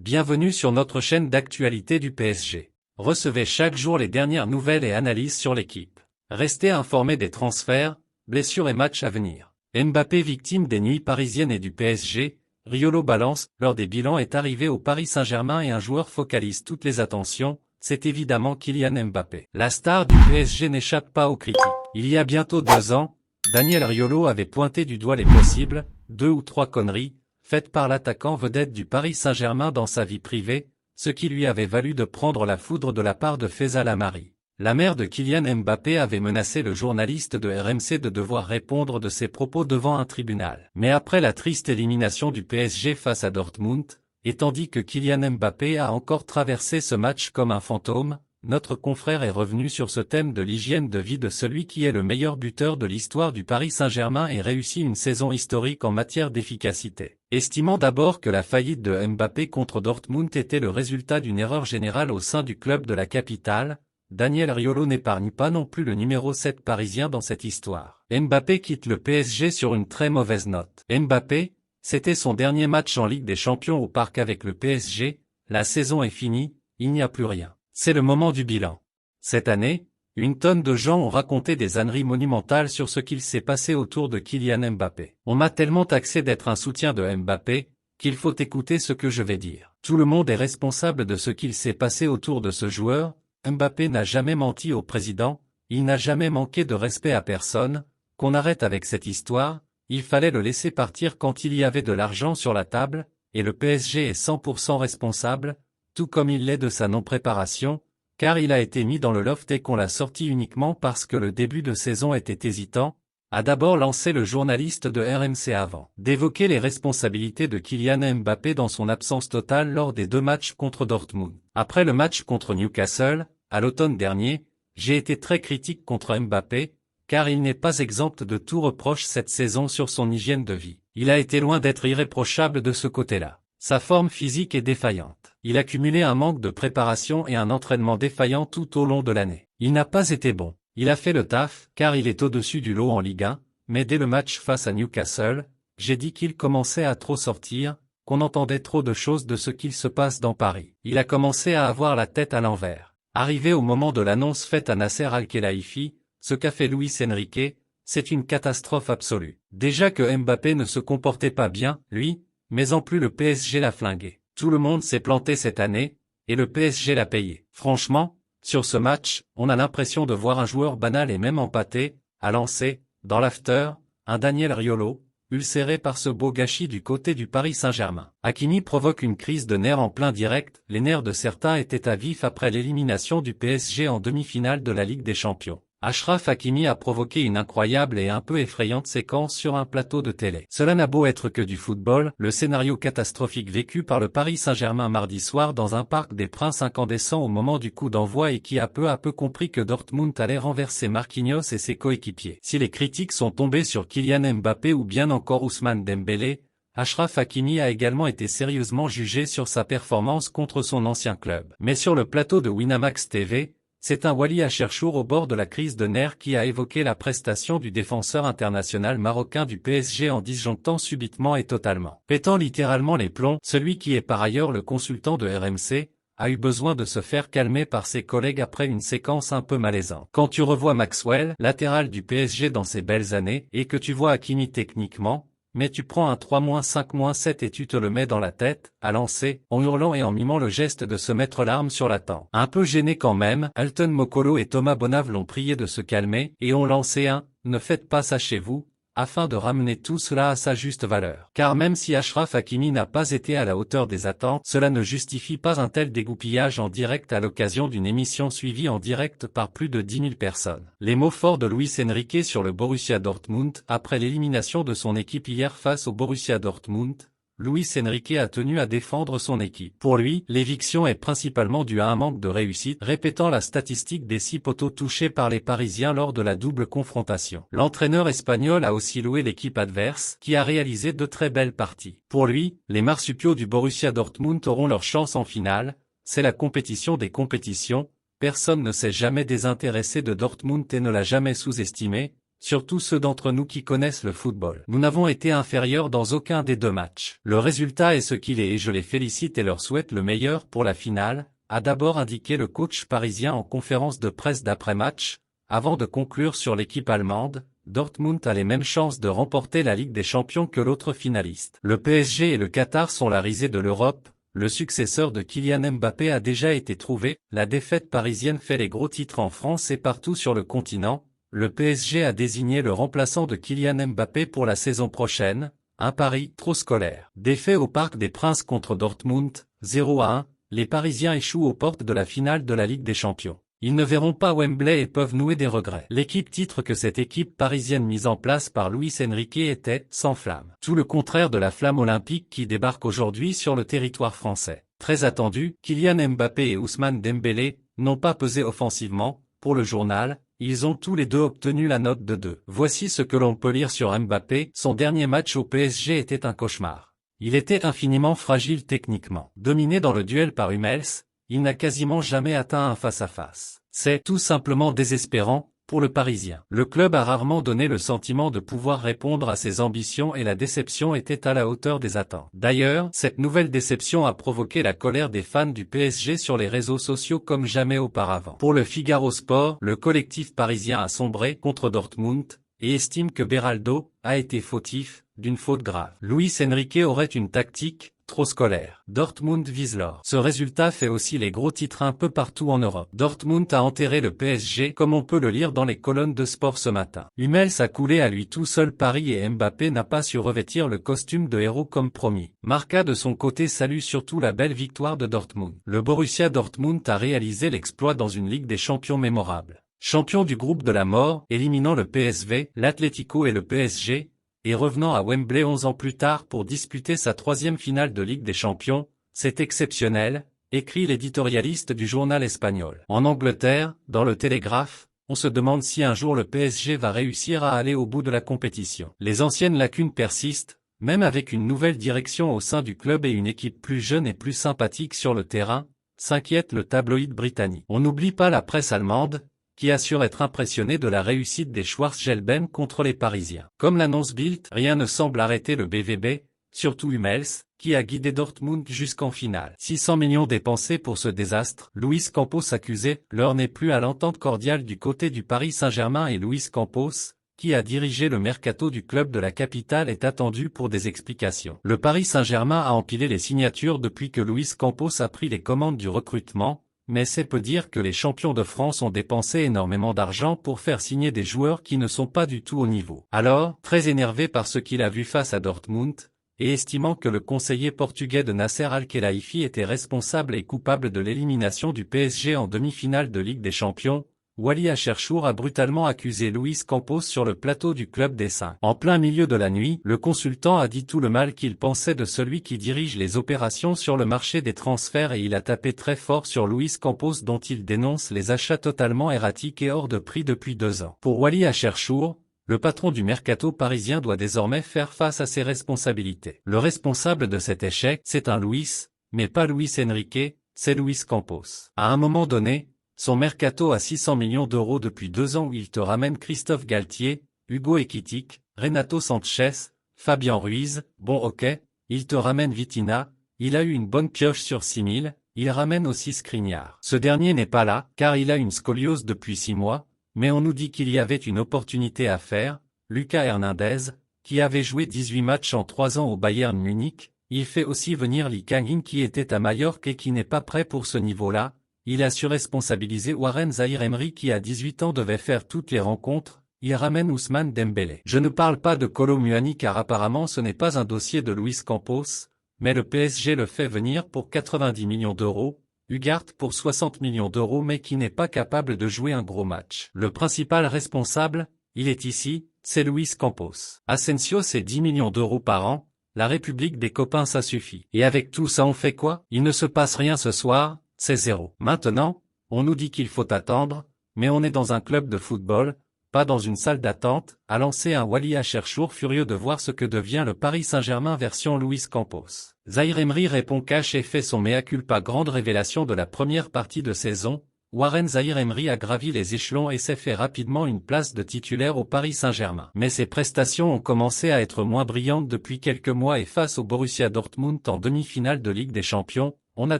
Bienvenue sur notre chaîne d'actualité du PSG. Recevez chaque jour les dernières nouvelles et analyses sur l'équipe. Restez informés des transferts, blessures et matchs à venir. Mbappé victime des nuits parisiennes et du PSG, Riolo balance, lors des bilans est arrivé au Paris Saint-Germain et un joueur focalise toutes les attentions, c'est évidemment Kylian Mbappé. La star du PSG n'échappe pas aux critiques. Il y a bientôt 2 ans, Daniel Riolo avait pointé du doigt les possibles, 2 ou 3 conneries, faites par l'attaquant vedette du Paris Saint-Germain dans sa vie privée, ce qui lui avait valu de prendre la foudre de la part de Faisal Amari. La mère de Kylian Mbappé avait menacé le journaliste de RMC de devoir répondre de ses propos devant un tribunal. Mais après la triste élimination du PSG face à Dortmund, et tandis que Kylian Mbappé a encore traversé ce match comme un fantôme, notre confrère est revenu sur ce thème de l'hygiène de vie de celui qui est le meilleur buteur de l'histoire du Paris Saint-Germain et réussit une saison historique en matière d'efficacité. Estimant d'abord que la faillite de Mbappé contre Dortmund était le résultat d'une erreur générale au sein du club de la capitale, Daniel Riolo n'épargne pas non plus le numéro 7 parisien dans cette histoire. Mbappé quitte le PSG sur une très mauvaise note. Mbappé, c'était son dernier match en Ligue des Champions au Parc avec le PSG, la saison est finie, il n'y a plus rien. C'est le moment du bilan. Cette année, une tonne de gens ont raconté des âneries monumentales sur ce qu'il s'est passé autour de Kylian Mbappé. On m'a tellement taxé d'être un soutien de Mbappé, qu'il faut écouter ce que je vais dire. Tout le monde est responsable de ce qu'il s'est passé autour de ce joueur. Mbappé n'a jamais menti au président, il n'a jamais manqué de respect à personne, qu'on arrête avec cette histoire, il fallait le laisser partir quand il y avait de l'argent sur la table, et le PSG est 100% responsable, tout comme il l'est de sa non-préparation, car il a été mis dans le loft et qu'on l'a sorti uniquement parce que le début de saison était hésitant, a d'abord lancé le journaliste de RMC avant d'évoquer les responsabilités de Kylian Mbappé dans son absence totale lors des 2 matchs contre Dortmund. Après le match contre Newcastle, à l'automne dernier, j'ai été très critique contre Mbappé, car il n'est pas exempt de tout reproche cette saison sur son hygiène de vie. Il a été loin d'être irréprochable de ce côté-là. Sa forme physique est défaillante. Il a cumulé un manque de préparation et un entraînement défaillant tout au long de l'année. Il n'a pas été bon. Il a fait le taf, car il est au-dessus du lot en Ligue 1, mais dès le match face à Newcastle, j'ai dit qu'il commençait à trop sortir, qu'on entendait trop de choses de ce qu'il se passe dans Paris. Il a commencé à avoir la tête à l'envers. Arrivé au moment de l'annonce faite à Nasser Al-Khelaifi, ce qu'a fait Luis Enrique, c'est une catastrophe absolue. Déjà que Mbappé ne se comportait pas bien, lui, mais en plus le PSG l'a flingué. Tout le monde s'est planté cette année, et le PSG l'a payé. Franchement, sur ce match, on a l'impression de voir un joueur banal et même empâté, à lancer, dans l'after, un Daniel Riolo, ulcéré par ce beau gâchis du côté du Paris Saint-Germain. Hakimi provoque une crise de nerfs en plein direct, les nerfs de certains étaient à vif après l'élimination du PSG en demi-finale de la Ligue des Champions. Achraf Hakimi a provoqué une incroyable et un peu effrayante séquence sur un plateau de télé. Cela n'a beau être que du football, le scénario catastrophique vécu par le Paris Saint-Germain mardi soir dans un parc des Princes incandescent au moment du coup d'envoi et qui a peu à peu compris que Dortmund allait renverser Marquinhos et ses coéquipiers. Si les critiques sont tombées sur Kylian Mbappé ou bien encore Ousmane Dembélé, Achraf Hakimi a également été sérieusement jugé sur sa performance contre son ancien club. Mais sur le plateau de Winamax TV, c'est un Wally Acherchour au bord de la crise de nerfs qui a évoqué la prestation du défenseur international marocain du PSG en disjonctant subitement et totalement, pétant littéralement les plombs. Celui qui est par ailleurs le consultant de RMC, a eu besoin de se faire calmer par ses collègues après une séquence un peu malaisante. Quand tu revois Maxwell, latéral du PSG dans ses belles années, et que tu vois Hakimi techniquement, mais tu prends un 3-5-7 et tu te le mets dans la tête, à lancer, en hurlant et en mimant le geste de se mettre l'arme sur la tempe. Un peu gêné quand même, Alton Mokolo et Thomas Bonave l'ont prié de se calmer, et ont lancé un « Ne faites pas ça chez vous », afin de ramener tout cela à sa juste valeur. Car même si Achraf Hakimi n'a pas été à la hauteur des attentes, cela ne justifie pas un tel dégoupillage en direct à l'occasion d'une émission suivie en direct par plus de 10 000 personnes. Les mots forts de Luis Enrique sur le Borussia Dortmund, après l'élimination de son équipe hier face au Borussia Dortmund, Luis Enrique a tenu à défendre son équipe. Pour lui, l'éviction est principalement due à un manque de réussite, répétant la statistique des 6 poteaux touchés par les Parisiens lors de la double confrontation. L'entraîneur espagnol a aussi loué l'équipe adverse, qui a réalisé de très belles parties. Pour lui, les marsupiaux du Borussia Dortmund auront leur chance en finale, c'est la compétition des compétitions, personne ne s'est jamais désintéressé de Dortmund et ne l'a jamais sous-estimé, surtout ceux d'entre nous qui connaissent le football. Nous n'avons été inférieurs dans aucun des 2 matchs. Le résultat est ce qu'il est et je les félicite et leur souhaite le meilleur pour la finale, a d'abord indiqué le coach parisien en conférence de presse d'après-match, avant de conclure sur l'équipe allemande. Dortmund a les mêmes chances de remporter la Ligue des Champions que l'autre finaliste. Le PSG et le Qatar sont la risée de l'Europe. Le successeur de Kylian Mbappé a déjà été trouvé. La défaite parisienne fait les gros titres en France et partout sur le continent. Le PSG a désigné le remplaçant de Kylian Mbappé pour la saison prochaine, un pari trop scolaire. Défait au Parc des Princes contre Dortmund, 0-1, les Parisiens échouent aux portes de la finale de la Ligue des Champions. Ils ne verront pas Wembley et peuvent nouer des regrets. L'équipe titre que cette équipe parisienne mise en place par Luis Enrique était sans flamme. Tout le contraire de la flamme olympique qui débarque aujourd'hui sur le territoire français. Très attendu, Kylian Mbappé et Ousmane Dembélé n'ont pas pesé offensivement. Pour le journal, ils ont tous les deux obtenu la note de 2. Voici ce que l'on peut lire sur Mbappé. Son dernier match au PSG était un cauchemar. Il était infiniment fragile techniquement. Dominé dans le duel par Hummels, il n'a quasiment jamais atteint un face-à-face. C'est tout simplement désespérant pour le Parisien. Le club a rarement donné le sentiment de pouvoir répondre à ses ambitions et la déception était à la hauteur des attentes. D'ailleurs, cette nouvelle déception a provoqué la colère des fans du PSG sur les réseaux sociaux comme jamais auparavant. Pour le Figaro Sport, le collectif parisien a sombré contre Dortmund et estime que Beraldo a été fautif d'une faute grave. Luis Enrique aurait une tactique trop scolaire. Dortmund vise l'or. Ce résultat fait aussi les gros titres un peu partout en Europe. Dortmund a enterré le PSG comme on peut le lire dans les colonnes de sport ce matin. Hummels a coulé à lui tout seul Paris et Mbappé n'a pas su revêtir le costume de héros comme promis. Marca de son côté salue surtout la belle victoire de Dortmund. Le Borussia Dortmund a réalisé l'exploit dans une Ligue des Champions mémorable. Champion du groupe de la mort, éliminant le PSV, l'Atlético et le PSG, et revenant à Wembley 11 ans plus tard pour disputer sa 3e finale de Ligue des Champions, c'est exceptionnel, écrit l'éditorialiste du journal espagnol. En Angleterre, dans le Télégraphe, on se demande si un jour le PSG va réussir à aller au bout de la compétition. Les anciennes lacunes persistent, même avec une nouvelle direction au sein du club et une équipe plus jeune et plus sympathique sur le terrain, s'inquiète le tabloïd britannique. On n'oublie pas la presse allemande, qui assure être impressionné de la réussite des Schwarzgelben contre les Parisiens. Comme l'annonce Bild, rien ne semble arrêter le BVB, surtout Hummels, qui a guidé Dortmund jusqu'en finale. 600 millions dépensés pour ce désastre. Luis Campos accusé, l'heure n'est plus à l'entente cordiale du côté du Paris Saint-Germain et Luis Campos, qui a dirigé le mercato du club de la capitale est attendu pour des explications. Le Paris Saint-Germain a empilé les signatures depuis que Luis Campos a pris les commandes du recrutement, mais c'est peu dire que les champions de France ont dépensé énormément d'argent pour faire signer des joueurs qui ne sont pas du tout au niveau. Alors, très énervé par ce qu'il a vu face à Dortmund, et estimant que le conseiller portugais de Nasser Al-Khelaifi était responsable et coupable de l'élimination du PSG en demi-finale de Ligue des Champions, Wally Acherchour a brutalement accusé Luis Campos sur le plateau du Club des 5. En plein milieu de la nuit, le consultant a dit tout le mal qu'il pensait de celui qui dirige les opérations sur le marché des transferts et il a tapé très fort sur Luis Campos dont il dénonce les achats totalement erratiques et hors de prix depuis 2 ans. Pour Wally Acherchour, le patron du mercato parisien doit désormais faire face à ses responsabilités. Le responsable de cet échec, c'est un Luis, mais pas Luis Enrique, c'est Luis Campos. À un moment donné, son mercato à 600 millions d'euros depuis 2 ans où il te ramène Christophe Galtier, Hugo Ekitike, Renato Sanchez, Fabien Ruiz, bon ok, il te ramène Vitinha, il a eu une bonne pioche sur 6000, il ramène aussi Skriniar. Ce dernier n'est pas là, car il a une scoliose depuis 6 mois, mais on nous dit qu'il y avait une opportunité à faire, Lucas Hernandez, qui avait joué 18 matchs en 3 ans au Bayern Munich, il fait aussi venir Lee Kangin qui était à Majorque et qui n'est pas prêt pour ce niveau-là. Il a surresponsabilisé Warren Zaïre-Emery qui à 18 ans devait faire toutes les rencontres, il ramène Ousmane Dembélé. Je ne parle pas de Kolo Muani car apparemment ce n'est pas un dossier de Luis Campos, mais le PSG le fait venir pour 90 millions d'euros, Ugarte pour 60 millions d'euros mais qui n'est pas capable de jouer un gros match. Le principal responsable, il est ici, c'est Luis Campos. Asensio c'est 10 millions d'euros par an, la République des copains ça suffit. Et avec tout ça on fait quoi? Il ne se passe rien ce soir. C'est 0. Maintenant, on nous dit qu'il faut attendre, mais on est dans un club de football, pas dans une salle d'attente, a lancé un Wally Acherchour furieux de voir ce que devient le Paris Saint-Germain version Luis Campos. Zaïre Emery répond cash et fait son mea culpa grande révélation de la première partie de saison, Warren Zaïre-Emery a gravi les échelons et s'est fait rapidement une place de titulaire au Paris Saint-Germain. Mais ses prestations ont commencé à être moins brillantes depuis quelques mois et face au Borussia Dortmund en demi-finale de Ligue des Champions, on n'a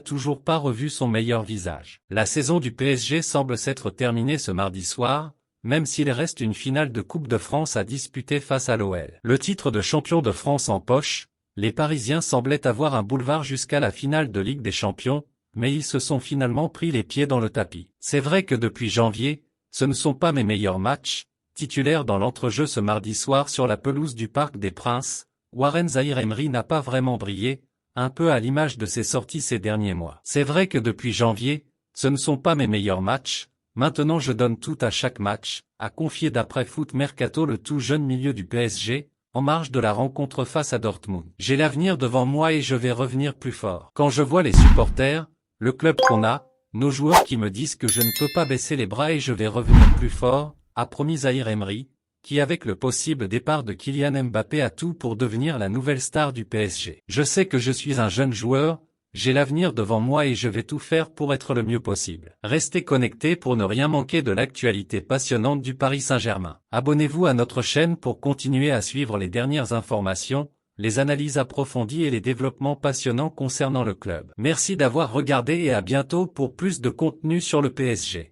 toujours pas revu son meilleur visage. La saison du PSG semble s'être terminée ce mardi soir, même s'il reste une finale de Coupe de France à disputer face à l'OL. Le titre de champion de France en poche, les Parisiens semblaient avoir un boulevard jusqu'à la finale de Ligue des Champions, mais ils se sont finalement pris les pieds dans le tapis. C'est vrai que depuis janvier, ce ne sont pas mes meilleurs matchs. Titulaire dans l'entrejeu ce mardi soir sur la pelouse du Parc des Princes, Warren Zaïre-Emery n'a pas vraiment brillé, un peu à l'image de ses sorties ces derniers mois. C'est vrai que depuis janvier, ce ne sont pas mes meilleurs matchs. Maintenant je donne tout à chaque match, a confié d'après Foot Mercato le tout jeune milieu du PSG, en marge de la rencontre face à Dortmund. J'ai l'avenir devant moi et je vais revenir plus fort. Quand je vois les supporters, le club qu'on a, nos joueurs qui me disent que je ne peux pas baisser les bras et je vais revenir plus fort, a promis Zaïre-Emery, qui avec le possible départ de Kylian Mbappé a tout pour devenir la nouvelle star du PSG. Je sais que je suis un jeune joueur, j'ai l'avenir devant moi et je vais tout faire pour être le mieux possible. Restez connectés pour ne rien manquer de l'actualité passionnante du Paris Saint-Germain. Abonnez-vous à notre chaîne pour continuer à suivre les dernières informations, les analyses approfondies et les développements passionnants concernant le club. Merci d'avoir regardé et à bientôt pour plus de contenu sur le PSG.